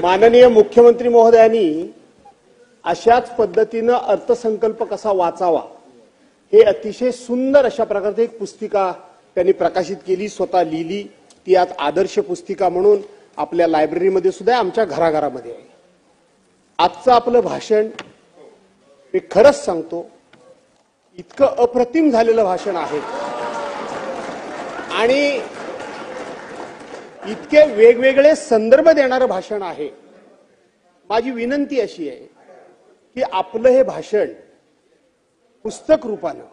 माननीय मुख्यमंत्री महोदयांनी अशाच पद्धतीने अर्थसंकल्प कसा वाचावा हे अतिशय सुंदर अशा प्रकारची एक पुस्तिका त्यांनी प्रकाशित केली, स्वतः लिहिली। ती आज आदर्श पुस्तिका म्हणून आपल्या लायब्ररीमध्ये सुद्धा आमच्या घराघरामध्ये आहे। आजचं आपलं भाषण मी खरंच सांगतो इतकं अप्रतिम झालेलं भाषण आहे आणि इतके वेगवेगळे संदर्भ देणारं भाषण आहे। माझी विनंती अशी आहे की आपलं हे भाषण पुस्तक रूपानं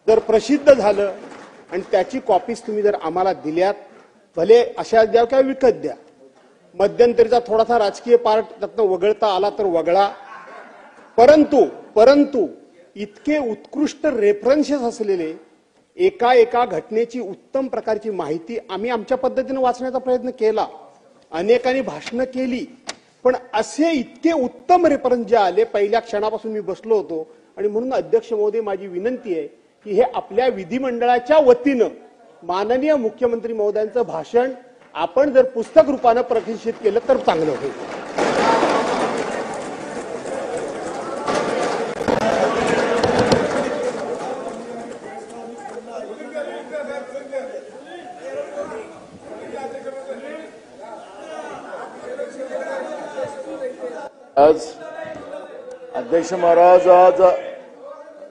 जर प्रसिद्ध झालं आणि त्याची कॉपीज तुम्ही जर आम्हाला दिल्यात, भले अशा द्या किंवा विकत द्या, मध्यंतरीचा थोडासा राजकीय पार्ट त्यातनं वगळता आला तर वगळा, परंतु इतके उत्कृष्ट रेफरन्सेस असलेले एका एका घटनेची उत्तम प्रकारची माहिती आम्ही आमच्या पद्धतीने वाचण्याचा प्रयत्न केला, अनेकांनी भाषणं केली, पण असे इतके उत्तम रेफरन्स जे आले पहिल्या क्षणापासून मी बसलो होतो। आणि म्हणून अध्यक्ष महोदय माझी विनंती आहे की हे आपल्या विधिमंडळाच्या वतीनं माननीय मुख्यमंत्री महोदयांचं भाषण आपण जर पुस्तक रूपानं प्रकाशित केलं तर चांगलं होईल। आज अध्यक्ष महाराज आज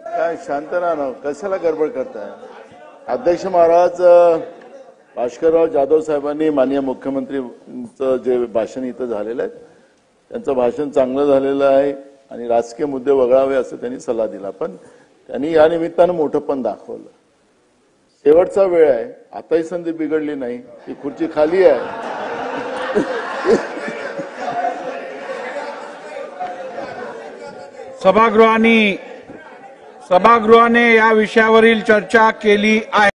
काय शांत राहा, कशाला गडबड करताय? अध्यक्ष महाराज भास्करराव जाधव साहेबांनी माननीय मुख्यमंत्रींचं जे भाषण इथं झालेलं आहे त्यांचं भाषण चांगलं झालेलं आहे आणि राजकीय मुद्दे वगळावे असं त्यांनी सल्ला दिला, पण त्यांनी या निमित्तानं मोठं पण दाखवलं। शेवटचा वेळ आहे, आताही संधी बिघडली नाही, ती खुर्ची खाली आहे। सभागृहाने या विषयावरील चर्चा केली आहे।